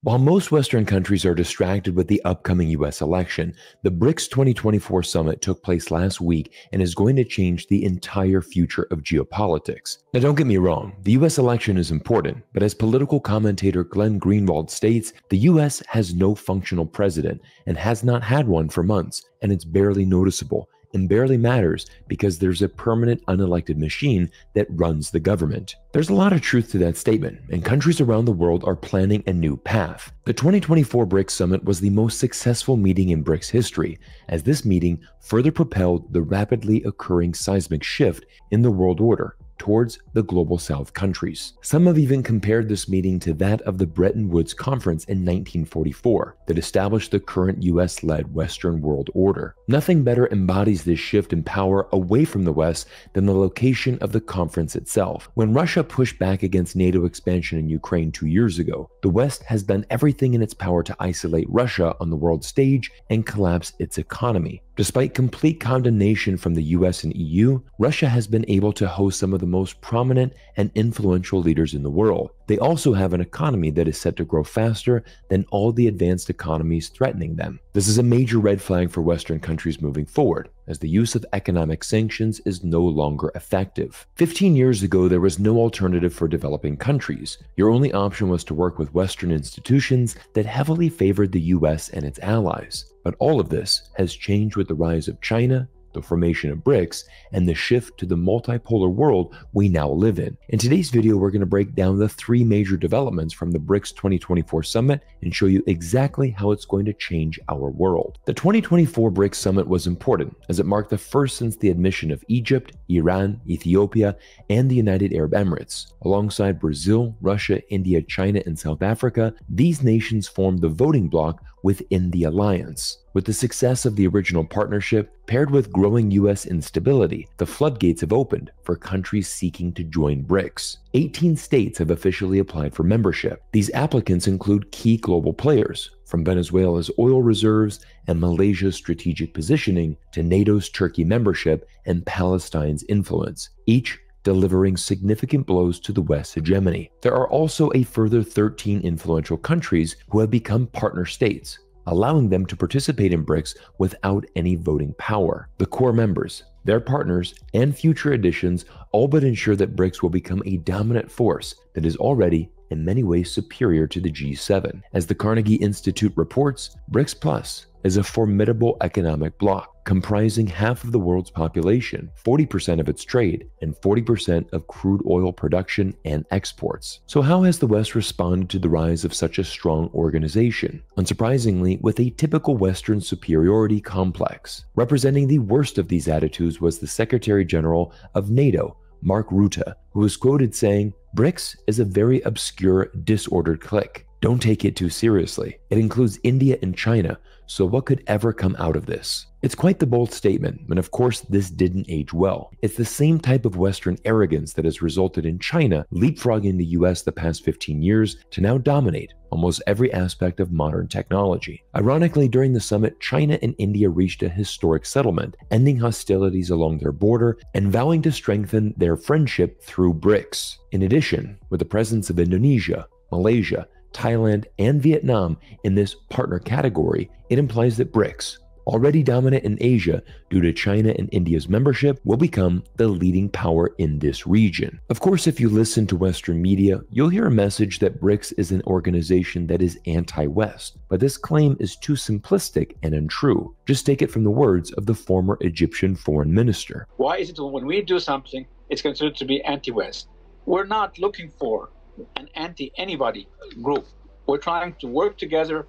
While most Western countries are distracted with the upcoming US election, the BRICS 2024 summit took place last week and is going to change the entire future of geopolitics. Now, don't get me wrong, the US election is important, but as political commentator Glenn Greenwald states, the US has no functional president and has not had one for months, and it's barely noticeable. And barely matters because there's a permanent unelected machine that runs the government. There's a lot of truth to that statement, and countries around the world are planning a new path. The 2024 BRICS Summit was the most successful meeting in BRICS history, as this meeting further propelled the rapidly occurring seismic shift in the world order towards the Global South countries. Some have even compared this meeting to that of the Bretton Woods Conference in 1944 that established the current US-led Western world order. Nothing better embodies this shift in power away from the West than the location of the conference itself. When Russia pushed back against NATO expansion in Ukraine 2 years ago, the West has done everything in its power to isolate Russia on the world stage and collapse its economy. Despite complete condemnation from the US and EU, Russia has been able to host some of the most prominent and influential leaders in the world. They also have an economy that is set to grow faster than all the advanced economies threatening them. This is a major red flag for Western countries moving forward, as the use of economic sanctions is no longer effective. 15 years ago, there was no alternative for developing countries. Your only option was to work with Western institutions that heavily favored the US and its allies. But all of this has changed with the rise of China, the formation of BRICS, and the shift to the multipolar world we now live in. In today's video, we're going to break down the 3 major developments from the BRICS 2024 Summit and show you exactly how it's going to change our world. The 2024 BRICS Summit was important as it marked the first since the admission of Egypt, Iran, Ethiopia, and the United Arab Emirates. Alongside Brazil, Russia, India, China, and South Africa, these nations formed the voting bloc within the alliance. With the success of the original partnership, paired with growing US instability, the floodgates have opened for countries seeking to join BRICS. 18 states have officially applied for membership. These applicants include key global players, from Venezuela's oil reserves and Malaysia's strategic positioning to NATO's Turkey membership and Palestine's influence, each delivering significant blows to the West's hegemony. There are also a further 13 influential countries who have become partner states, allowing them to participate in BRICS without any voting power. The core members, their partners, and future additions all but ensure that BRICS will become a dominant force that is already in many ways superior to the G7. As the Carnegie Institute reports, BRICS Plus is a formidable economic bloc comprising half of the world's population, 40% of its trade, and 40% of crude oil production and exports. So how has the West responded to the rise of such a strong organization? Unsurprisingly, with a typical Western superiority complex. Representing the worst of these attitudes was the Secretary General of NATO, Mark Rutte, who was quoted saying, "BRICS is a very obscure, disordered clique. Don't take it too seriously. It includes India and China, so what could ever come out of this?" It's quite the bold statement, and of course this didn't age well. It's the same type of Western arrogance that has resulted in China leapfrogging the US the past 15 years to now dominate almost every aspect of modern technology. Ironically, during the summit, China and India reached a historic settlement, ending hostilities along their border and vowing to strengthen their friendship through BRICS. In addition, with the presence of Indonesia, Malaysia, Thailand, and Vietnam in this partner category, it implies that BRICS, already dominant in Asia due to China and India's membership, will become the leading power in this region. Of course, if you listen to Western media, you'll hear a message that BRICS is an organization that is anti-West, but this claim is too simplistic and untrue. Just take it from the words of the former Egyptian foreign minister. Why is it when we do something, it's considered to be anti-West? We're not looking for an anti-anybody group. We're trying to work together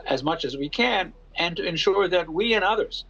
as much as we can and to ensure that we and others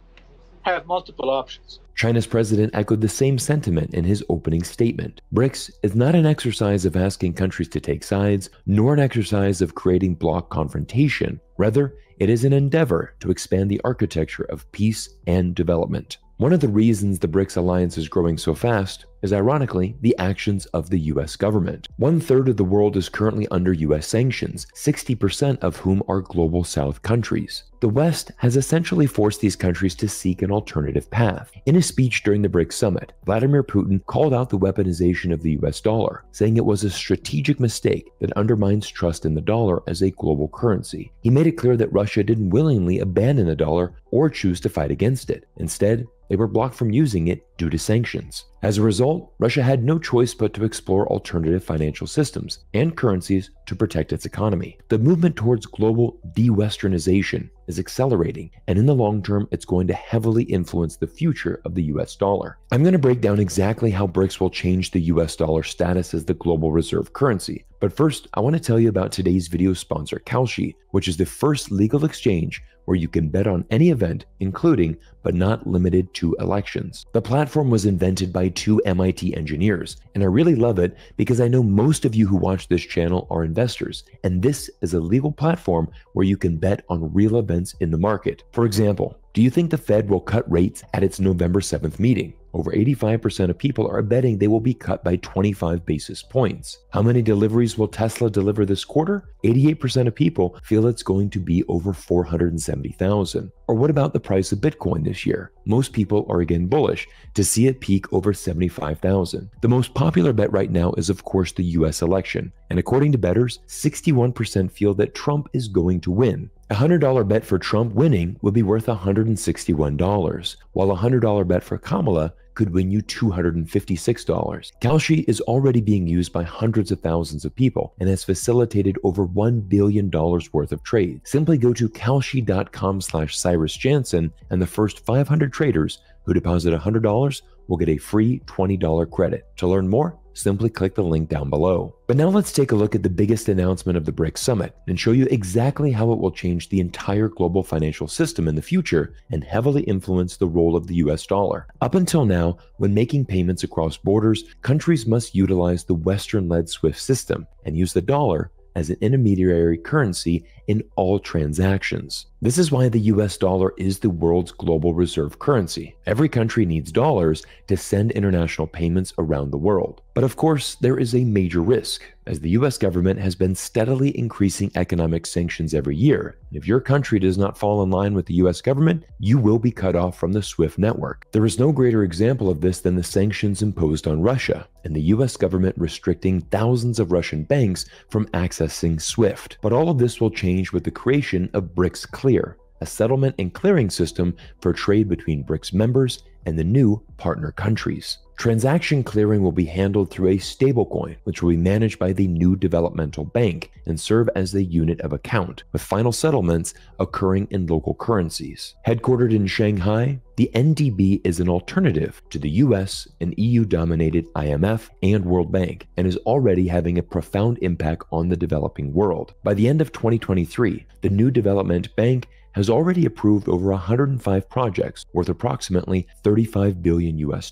have multiple options. China's president echoed the same sentiment in his opening statement. BRICS is not an exercise of asking countries to take sides, nor an exercise of creating bloc confrontation. Rather, it is an endeavor to expand the architecture of peace and development. One of the reasons the BRICS Alliance is growing so fast is ironically the actions of the US government. 1/3 of the world is currently under US sanctions, 60% of whom are global South countries. The West has essentially forced these countries to seek an alternative path. In a speech during the BRICS Summit, Vladimir Putin called out the weaponization of the US dollar, saying it was a strategic mistake that undermines trust in the dollar as a global currency. He made it clear that Russia didn't willingly abandon the dollar or choose to fight against it. Instead, they were blocked from using it due to sanctions. As a result, Russia had no choice but to explore alternative financial systems and currencies to protect its economy. The movement towards global de-Westernization is accelerating, and in the long term, it's going to heavily influence the future of the US dollar. I'm going to break down exactly how BRICS will change the US dollar status as the global reserve currency. But first, I want to tell you about today's video sponsor, Kalshi, which is the first legal exchange where you can bet on any event, including but not limited to elections. The platform was invented by 2 MIT engineers, and I really love it because I know most of you who watch this channel are investors, and this is a legal platform where you can bet on real events in the market. For example, do you think the Fed will cut rates at its November 7th meeting? Over 85% of people are betting they will be cut by 25 basis points. How many deliveries will Tesla deliver this quarter? 88% of people feel it's going to be over 470,000. Or what about the price of Bitcoin this year? Most people are again bullish to see it peak over 75,000. The most popular bet right now is of course the US election, and according to bettors, 61% feel that Trump is going to win. A $100 bet for Trump winning would be worth $161, while a $100 bet for Kamala could win you $256. Kalshi is already being used by hundreds of thousands of people and has facilitated over $1 billion worth of trade. Simply go to kalshi.com/Cyrus Jansen, and the first 500 traders who deposit $100 will get a free $20 credit. To learn more, simply click the link down below. But now let's take a look at the biggest announcement of the BRICS Summit and show you exactly how it will change the entire global financial system in the future and heavily influence the role of the US dollar. Up until now, when making payments across borders, countries must utilize the Western-led SWIFT system and use the dollar as an intermediary currency in all transactions. This is why the US dollar is the world's global reserve currency. Every country needs dollars to send international payments around the world. But of course, there is a major risk, as the US government has been steadily increasing economic sanctions every year. If your country does not fall in line with the US government, you will be cut off from the SWIFT network. There is no greater example of this than the sanctions imposed on Russia, and the US government restricting thousands of Russian banks from accessing SWIFT. But all of this will change with the creation of BRICS Clear, a settlement and clearing system for trade between BRICS members and the new partner countries. Transaction clearing will be handled through a stablecoin, which will be managed by the new developmental bank and serve as the unit of account, with final settlements occurring in local currencies. Headquartered in Shanghai, the NDB is an alternative to the US and EU-dominated IMF and World Bank, and is already having a profound impact on the developing world. By the end of 2023, the new development bank has already approved over 105 projects worth approximately $35 billion US.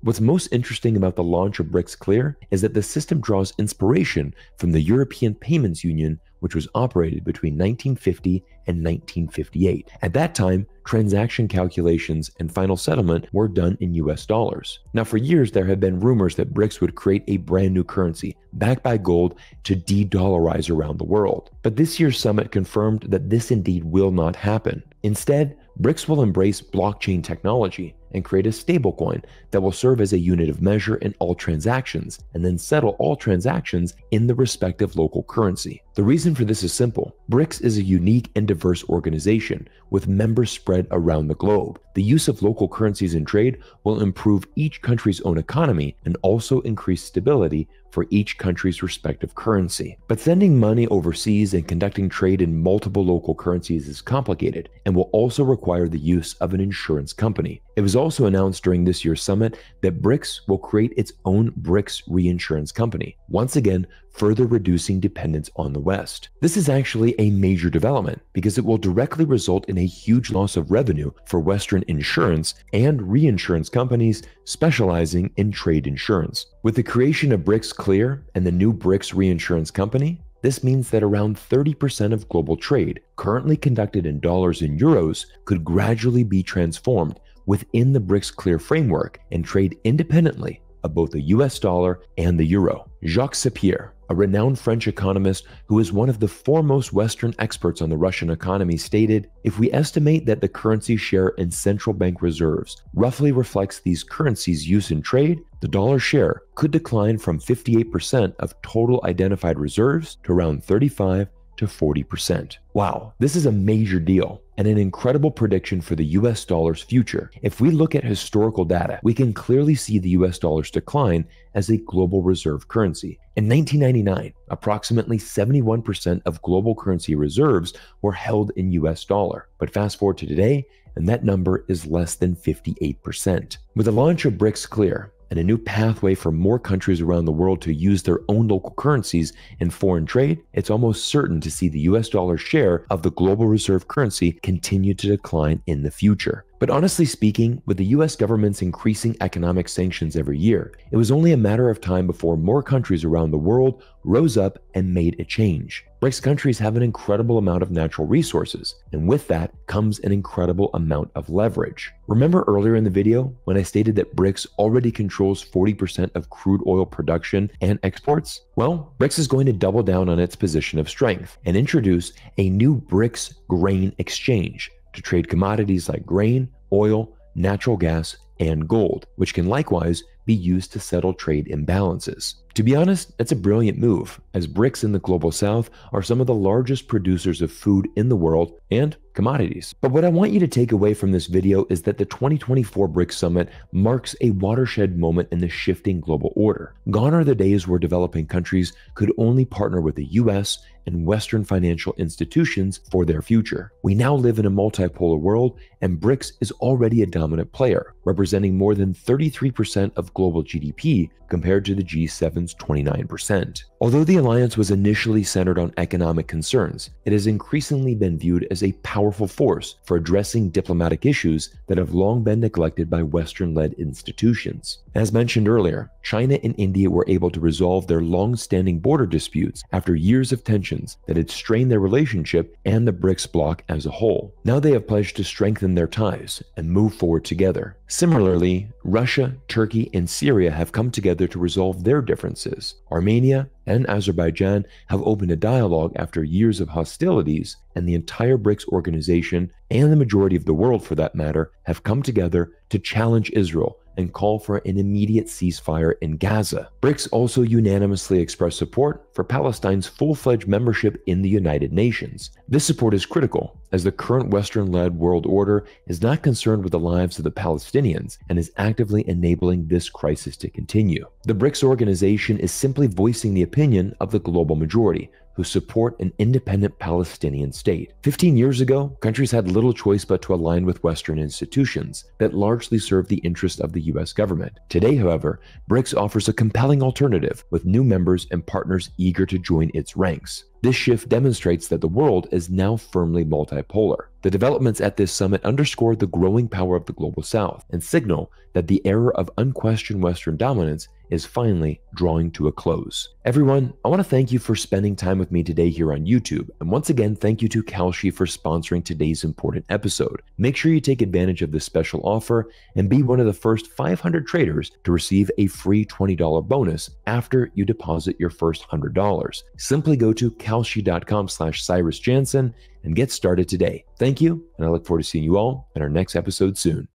What's most interesting about the launch of BRICS Clear is that the system draws inspiration from the European Payments Union, which was operated between 1950 and 1958. At that time, transaction calculations and final settlement were done in US dollars. Now, for years, there have been rumors that BRICS would create a brand new currency backed by gold to de-dollarize around the world. But this year's summit confirmed that this indeed will not happen. Instead, BRICS will embrace blockchain technology and create a stablecoin that will serve as a unit of measure in all transactions and then settle all transactions in the respective local currency. The reason for this is simple. BRICS is a unique and diverse organization with members spread around the globe. The use of local currencies in trade will improve each country's own economy and also increase stability for each country's respective currency. But sending money overseas and conducting trade in multiple local currencies is complicated and will also require the use of an insurance company. It was also announced during this year's summit that BRICS will create its own BRICS reinsurance company, once again further reducing dependence on the West. This is actually a major development because it will directly result in a huge loss of revenue for Western insurance and reinsurance companies specializing in trade insurance. With the creation of BRICS Clear and the new BRICS reinsurance company, this means that around 30% of global trade currently conducted in dollars and euros could gradually be transformed within the BRICS Clear framework and trade independently of both the US dollar and the euro. Jacques Sapir, a renowned French economist who is one of the foremost Western experts on the Russian economy, stated, "If we estimate that the currency share in central bank reserves roughly reflects these currencies' use in trade, the dollar share could decline from 58% of total identified reserves to around 35 to 40%. Wow, this is a major deal and an incredible prediction for the US dollar's future. If we look at historical data, we can clearly see the US dollar's decline as a global reserve currency. In 1999, approximately 71% of global currency reserves were held in US dollar. But fast forward to today, and that number is less than 58%. With the launch of BRICS Clear, and a new pathway for more countries around the world to use their own local currencies in foreign trade, it's almost certain to see the US dollar share of the global reserve currency continue to decline in the future. But honestly speaking, with the US government's increasing economic sanctions every year, it was only a matter of time before more countries around the world rose up and made a change. BRICS countries have an incredible amount of natural resources, and with that comes an incredible amount of leverage. Remember earlier in the video when I stated that BRICS already controls 40% of crude oil production and exports? Well, BRICS is going to double down on its position of strength and introduce a new BRICS grain exchange to trade commodities like grain, oil, natural gas, and gold, which can likewise be used to settle trade imbalances. To be honest, it's a brilliant move, as BRICS in the global south are some of the largest producers of food in the world and commodities. But what I want you to take away from this video is that the 2024 BRICS Summit marks a watershed moment in the shifting global order. Gone are the days where developing countries could only partner with the US and Western financial institutions for their future. We now live in a multipolar world, and BRICS is already a dominant player, representing more than 33% of global GDP compared to the G7's 29%. Although the alliance was initially centered on economic concerns, it has increasingly been viewed as a powerful force for addressing diplomatic issues that have long been neglected by Western-led institutions. As mentioned earlier, China and India were able to resolve their long-standing border disputes after years of tensions that had strained their relationship and the BRICS bloc as a whole. Now they have pledged to strengthen their ties and move forward together. Similarly, Russia, Turkey, and Syria have come together to resolve their differences. Armenia and Azerbaijan have opened a dialogue after years of hostilities, and the entire BRICS organization, and the majority of the world for that matter, have come together to challenge Israel and call for an immediate ceasefire in Gaza. BRICS also unanimously expressed support for Palestine's full-fledged membership in the United Nations. This support is critical, as the current Western-led world order is not concerned with the lives of the Palestinians and is actively enabling this crisis to continue. The BRICS organization is simply voicing the opinion of the global majority, who support an independent Palestinian state. 15 years ago, countries had little choice but to align with Western institutions that largely served the interest of the US government. Today, however, BRICS offers a compelling alternative, with new members and partners eager to join its ranks. This shift demonstrates that the world is now firmly multipolar. The developments at this summit underscore the growing power of the global south and signal that the era of unquestioned Western dominance is finally drawing to a close. Everyone, I want to thank you for spending time with me today here on YouTube, and once again, thank you to Kalshi for sponsoring today's important episode. Make sure you take advantage of this special offer and be one of the first 500 traders to receive a free $20 bonus after you deposit your first $100. Simply go to kalshi.com/Cyrus Jansen and get started today. Thank you, and I look forward to seeing you all in our next episode soon.